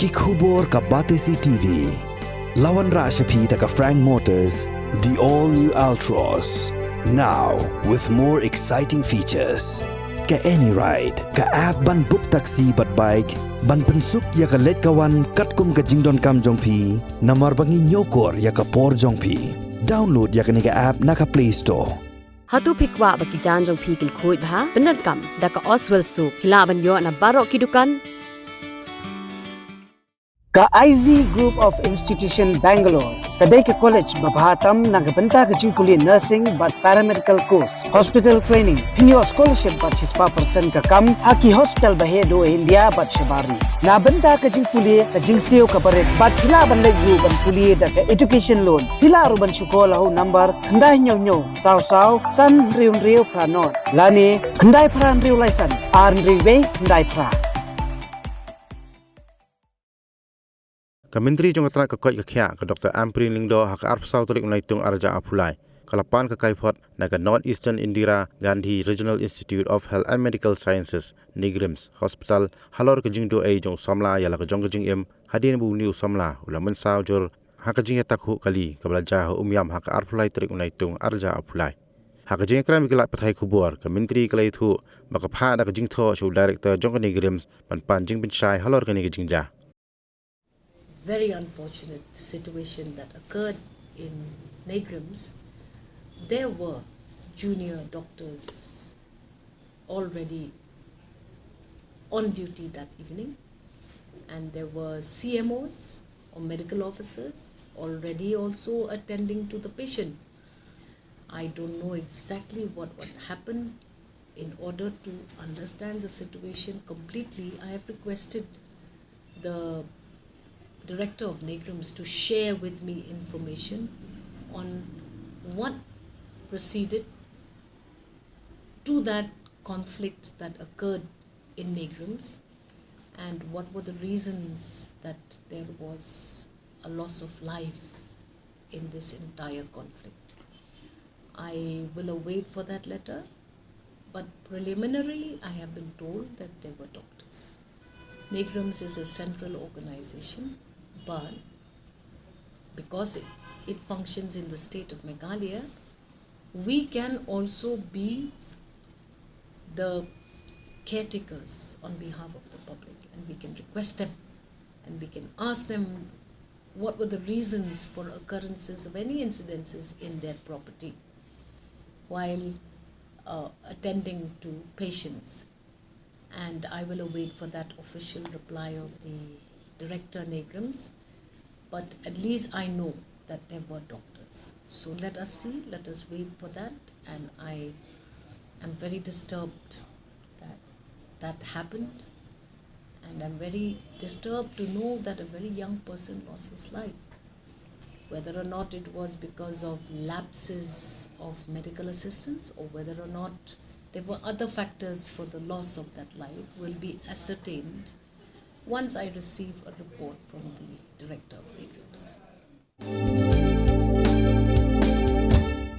Kikhubor ka Batesi TV. Lawan Rashapi taka Frank Motors, the all-new Altros. Now, with more exciting features. Ka any ride, ka app ban book taxi but bike, ban pensuk ya ka let kawan katkum ka jingdon kam jongpi, namar bangi nyokor ya ka por jongpi. Download ya ka niga app na ka Play Store. Hatu pikwa baki jan jongpi kin khuit bha, benar kam da ka Oswell Soup, hilaban yo na barok kidukan. Ka IZ Group of Institution Bangalore, kadai ke college babhatam nagabanta ka jingkuli nursing but paramedical course, hospital training, pinyo scholarship but 6% ka kam, haki hospital bahedo India but shabari. Nabanta ka jingkuli ka jingsiyo ka parit but hila ban layu ban kuli da ka education loan. Hila ruban shukola ho number kandai nyo saw san riu pranot. Lani kandai pran riu laisan, arn riu kandai pra. Myntri jong atrak ka koi ka khia ka Dr. Amprin Lingdo ha ka arpsau torik unai tung arja apulai kalapan ka Kaiphod na ka North Eastern Indira Gandhi Regional Institute of Health and Medical Sciences Neigrihms Hospital halor ka jingdo ai jong Samla yala ka jong ka jing em hadin bu new Samla ulaman saw jor ha ka jing takhu kali ka balaja ha umyam ha ka arpulai torik unai tung arja apulai ha ka jing kram gila pathai khubor ka Myntri kalai thu baka pha da ka jing tho show director jong ka Neigrihms pan jing bin shai halor ka ni ka jingja. Very unfortunate situation that occurred in Neigrihms. There were junior doctors already on duty that evening, and there were CMOs or medical officers already also attending to the patient. I don't know exactly what happened. In order to understand the situation completely, I have requested the Director of Neigrihms to share with me information on what proceeded to that conflict that occurred in Neigrihms and what were the reasons that there was a loss of life in this entire conflict. I will await for that letter, but preliminary I have been told that there were doctors. Neigrihms is a central organization, but because it functions in the state of Meghalaya, we can also be the caretakers on behalf of the public, and we can request them and we can ask them what were the reasons for occurrences of any incidences in their property while attending to patients. And I will await for that official reply of the Director Neigrihms, but at least I know that there were doctors. So let us see, let us wait for that, and I am very disturbed that that happened, and I'm very disturbed to know that a very young person lost his life. Whether or not it was because of lapses of medical assistance or whether or not there were other factors for the loss of that life will be ascertained once I receive a report from the Director of Neigrihms.